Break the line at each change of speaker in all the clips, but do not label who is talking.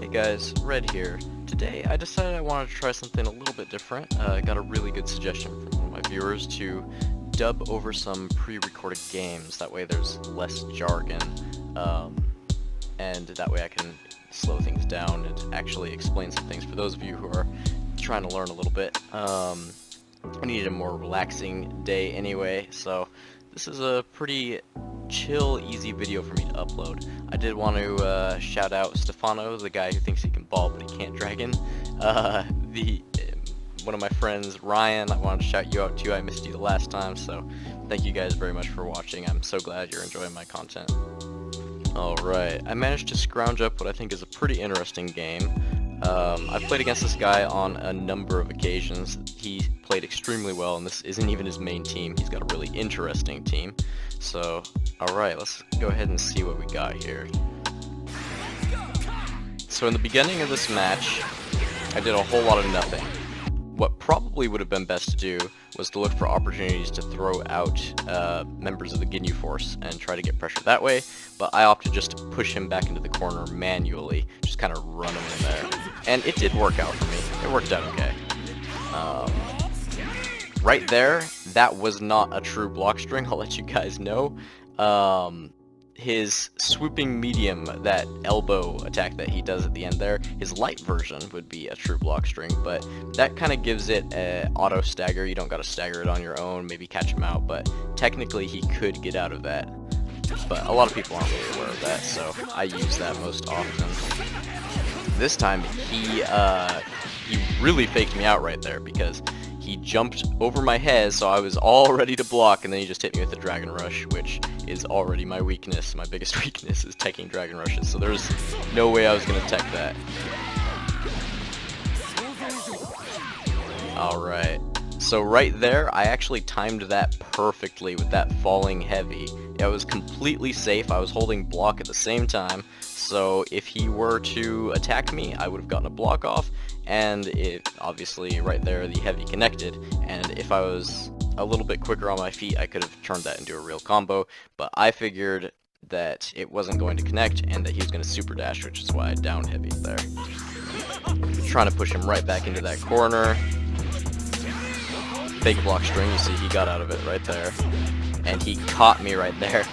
Hey guys, Red here. Today I decided I wanted to try something a little bit different. I got a really good suggestion from one of my viewers to dub over some pre-recorded games. That way there's less jargon, and that way I can slow things down and actually explain some things for those of you who are trying to learn a little bit. I needed a more relaxing day anyway, so this is a pretty chill, easy video for me to upload. I did want to shout out Stefano, the guy who thinks he can ball but he can't dragon. One of my friends, Ryan, I wanted to shout you out too. I missed you the last time, so thank you guys very much for watching. I'm so glad you're enjoying my content. Alright, I managed to scrounge up what I think is a pretty interesting game. I've played against this guy on a number of occasions. He played extremely well, and this isn't even his main team. He's got a really interesting team. So, alright, let's go ahead and see what we got here. So in the beginning of this match, I did a whole lot of nothing. What probably would have been best to do was to look for opportunities to throw out members of the Ginyu Force and try to get pressure that way, but I opted just to push him back into the corner manually, just kind of run him in there. And it did work out for me. It worked out okay. Right there, that was not a true block string, I'll let you guys know. His swooping medium, that elbow attack that he does at the end there, his light version would be a true block string, but that kind of gives it an auto stagger. You don't got to stagger it on your own, maybe catch him out, but technically he could get out of that. But a lot of people aren't really aware of that, so I use that most often. This time, he really faked me out right there because he jumped over my head, so I was all ready to block, and then he just hit me with the Dragon Rush, which is already my weakness. My biggest weakness is teching Dragon Rushes, so there's no way I was going to tech that. Alright, so right there, I actually timed that perfectly with that falling heavy. It was completely safe. I was holding block at the same time, so if he were to attack me, I would have gotten a block off, and it obviously right there the heavy connected, and if I was a little bit quicker on my feet I could have turned that into a real combo, but I figured that it wasn't going to connect and that he was going to super dash, which is why I down heavied there. Trying to push him right back into that corner. Fake block string, you see he got out of it right there. And he caught me right there.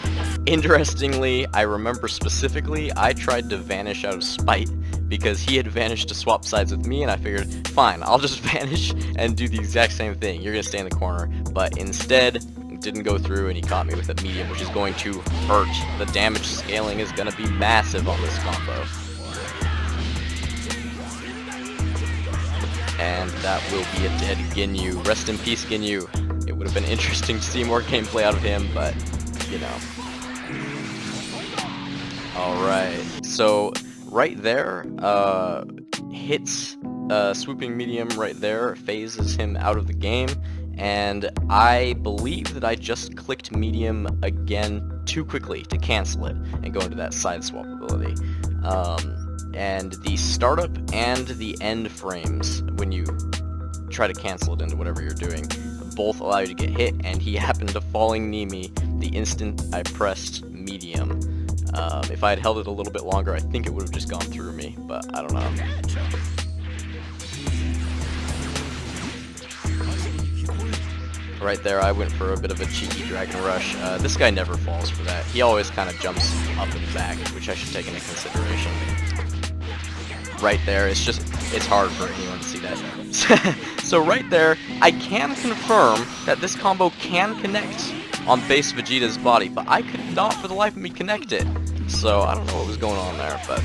Interestingly, I remember specifically, I tried to vanish out of spite because he had vanished to swap sides with me, and I figured, fine, I'll just vanish and do the exact same thing. You're gonna stay in the corner. But instead, it didn't go through, and he caught me with a medium, which is going to hurt. The damage scaling is gonna be massive on this combo. And that will be a dead Ginyu. Rest in peace, Ginyu. It would have been interesting to see more gameplay out of him, but, you know. Alright, so right there, hits swooping medium right there, phases him out of the game, and I believe that I just clicked medium again too quickly to cancel it and go into that side swap ability. And the startup and the end frames, when you try to cancel it into whatever you're doing, both allow you to get hit, and he happened to falling knee me the instant I pressed medium. If I had held it a little bit longer, I think it would have just gone through me, but I don't know. Right there, I went for a bit of a cheeky Dragon Rush. This guy never falls for that. He always kind of jumps up and back, which I should take into consideration. Right there, it's hard for anyone to see that. So right there, I can confirm that this combo can connect on base Vegeta's body, but I could not for the life of me connect it. So I don't know what was going on there, but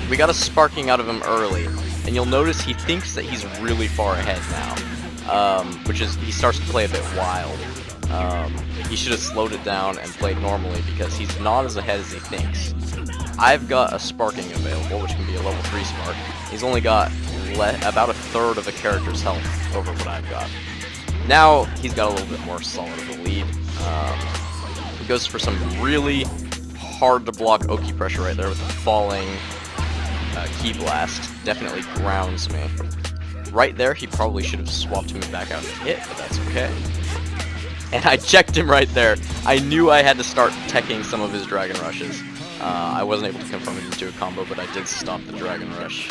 we got a sparking out of him early, and you'll notice he thinks that he's really far ahead now, which is, he starts to play a bit wild. He should have slowed it down and played normally because he's not as ahead as he thinks. I've got a sparking available, which can be a level 3 spark. He's only got about a third of a character's health over what I've got. Now he's got a little bit more solid of a lead. He goes for some really hard to block Oki pressure right there with the falling Ki Blast. Definitely grounds me. Right there, he probably should have swapped me back out to hit, but that's okay. And I checked him right there. I knew I had to start teching some of his Dragon Rushes. I wasn't able to confirm it into a combo, but I did stop the Dragon Rush.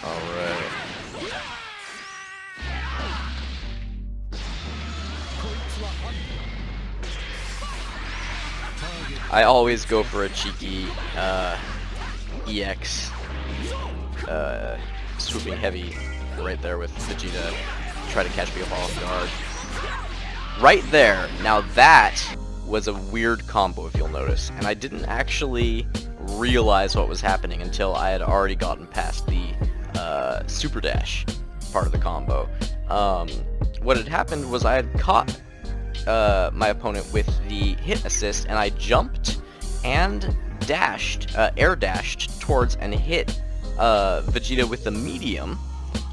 Alright. I always go for a cheeky EX swooping heavy right there with Vegeta, try to catch me off guard. Right there, now that was a weird combo if you'll notice, and I didn't actually realize what was happening until I had already gotten past the super dash part of the combo. What had happened was I had caught my opponent with the hit assist, and I jumped and dashed, air dashed towards and hit Vegeta with the medium,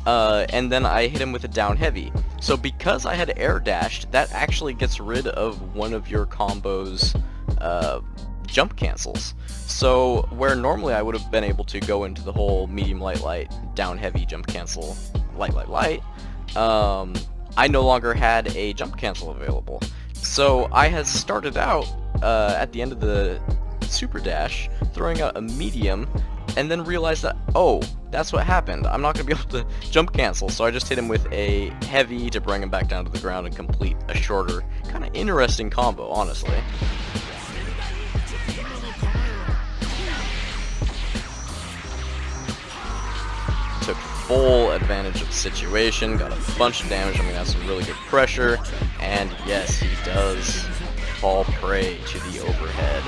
and then I hit him with a down heavy. So because I had air dashed, that actually gets rid of one of your combo's jump cancels. So where normally I would have been able to go into the whole medium light light, down heavy, jump cancel, light light light, I no longer had a jump cancel available. So I had started out at the end of the super dash throwing out a medium, and then realized that, oh, that's what happened. I'm not going to be able to jump cancel, so I just hit him with a heavy to bring him back down to the ground and complete a shorter, kind of interesting combo, honestly. Took full advantage of the situation, got a bunch of damage, I mean that's some really good pressure, and yes, he does fall prey to the overhead.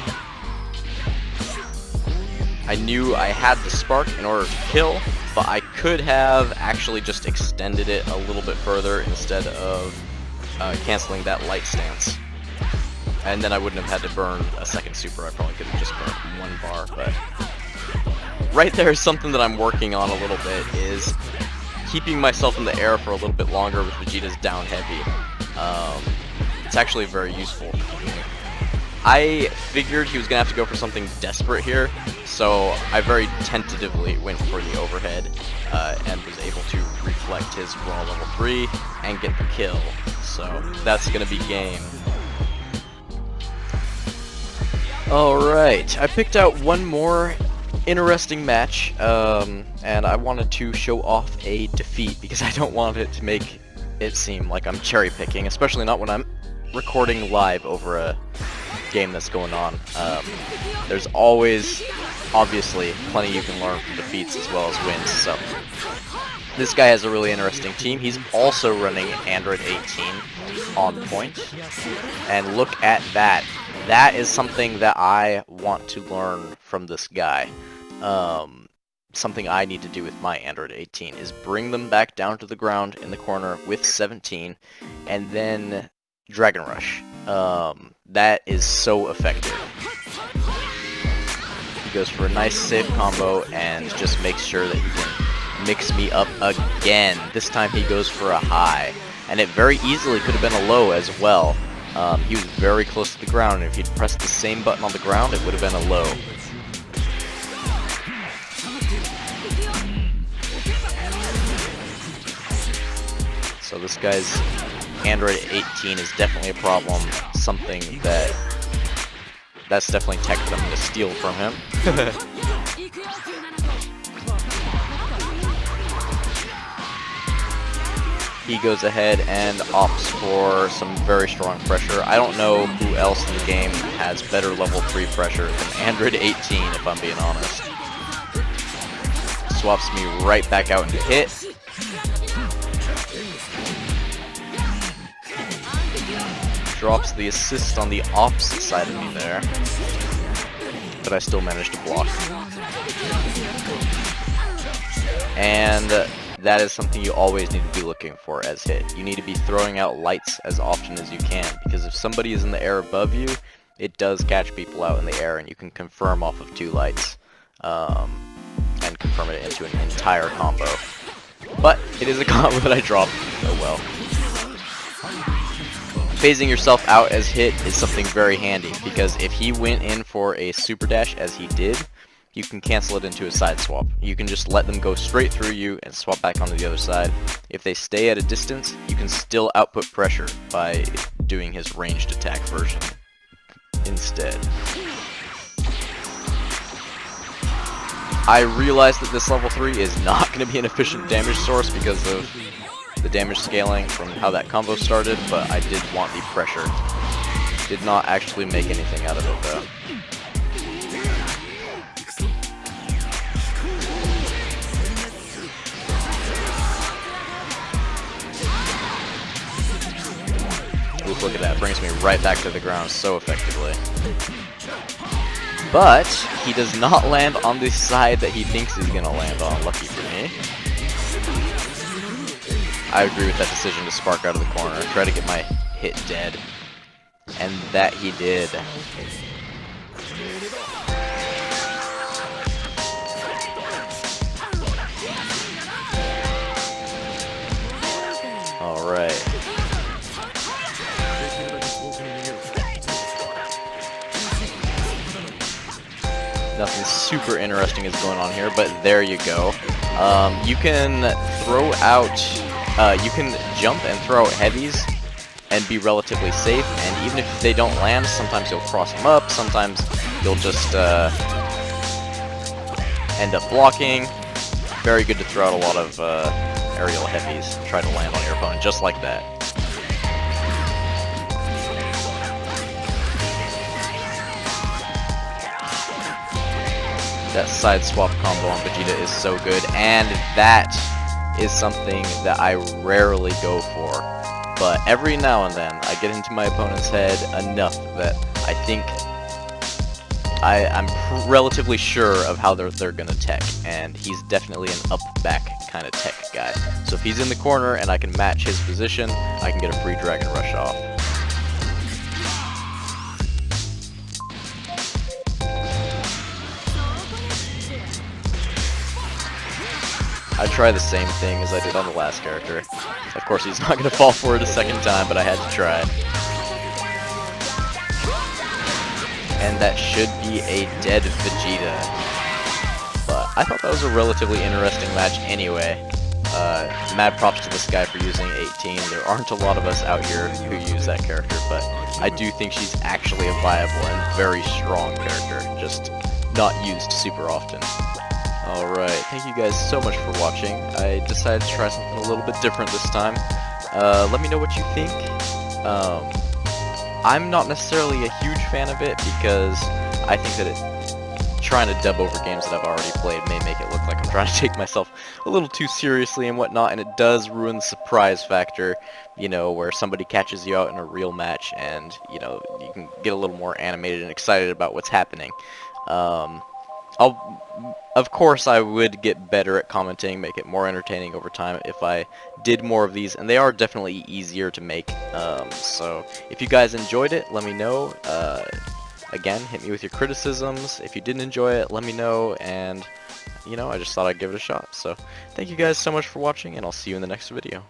I knew I had the spark in order to kill, but I could have actually just extended it a little bit further instead of canceling that light stance. And then I wouldn't have had to burn a second super, I probably could have just burned one bar, but right there is something that I'm working on a little bit, is keeping myself in the air for a little bit longer with Vegeta's down heavy. It's actually very useful. I figured he was going to have to go for something desperate here, so I very tentatively went for the overhead and was able to reflect his raw level 3 and get the kill. So that's going to be game. Alright, I picked out one more interesting match, and I wanted to show off a defeat because I don't want it to make it seem like I'm cherry picking, especially not when I'm recording live over a game that's going on. There's always, obviously, plenty you can learn from defeats as well as wins, so this guy has a really interesting team. He's also running Android 18 on point, and look at that. That is something that I want to learn from this guy. Something I need to do with my Android 18 is bring them back down to the ground in the corner with 17, and then Dragon Rush. That is so effective. He goes for a nice save combo and just makes sure that he can mix me up again. This time he goes for a high, and it very easily could have been a low as well. He was very close to the ground, and if he'd pressed the same button on the ground, it would have been a low. So this guy's Android 18 is definitely a problem, something that's definitely tech that I'm going to steal from him. He goes ahead and opts for some very strong pressure. I don't know who else in the game has better level 3 pressure than Android 18, if I'm being honest. Swaps me right back out into hit. Drops the assist on the opposite side of me there, but I still managed to block. And that is something you always need to be looking for as hit. You need to be throwing out lights as often as you can, because if somebody is in the air above you, it does catch people out in the air, and you can confirm off of 2 lights, and confirm it into an entire combo. But it is a combo that I dropped. Oh well. Phasing yourself out as hit is something very handy, because if he went in for a super dash as he did, you can cancel it into a side swap. You can just let them go straight through you and swap back onto the other side. If they stay at a distance, you can still output pressure by doing his ranged attack version. instead. I realize that this level 3 is not going to be an efficient damage source because of the damage scaling from how that combo started, but I did want the pressure. Did not actually make anything out of it though. Oof, look at that, brings me right back to the ground so effectively. But he does not land on the side that he thinks he's gonna land on, lucky for me. I agree with that decision to spark out of the corner, try to get my hit dead. And that he did. Alright. Nothing super interesting is going on here, but there you go. You can throw out, you can jump and throw out heavies and be relatively safe, and even if they don't land, sometimes you'll cross them up, sometimes you'll just end up blocking. Very good to throw out a lot of aerial heavies, try to land on your opponent, just like that. That side swap combo on Vegeta is so good, and that is something that I rarely go for. But every now and then, I get into my opponent's head enough that I think I'm relatively sure of how they're gonna tech, and he's definitely an up-back kind of tech guy. So if he's in the corner and I can match his position, I can get a free Dragon Rush off. I try the same thing as I did on the last character. Of course, he's not going to fall for it a second time, but I had to try. And that should be a dead Vegeta. But I thought that was a relatively interesting match anyway. Mad props to this guy for using 18. There aren't a lot of us out here who use that character, but I do think she's actually a viable and very strong character, just not used super often. Alright, thank you guys so much for watching. I decided to try something a little bit different this time. Let me know what you think. I'm not necessarily a huge fan of it because I think that trying to dub over games that I've already played may make it look like I'm trying to take myself a little too seriously and whatnot, and it does ruin the surprise factor, you know, where somebody catches you out in a real match and, you know, you can get a little more animated and excited about what's happening. Of course, I would get better at commenting, make it more entertaining over time if I did more of these, and they are definitely easier to make. So if you guys enjoyed it, let me know. Again, hit me with your criticisms. If you didn't enjoy it, let me know, and, you know, I just thought I'd give it a shot. So thank you guys so much for watching, and I'll see you in the next video.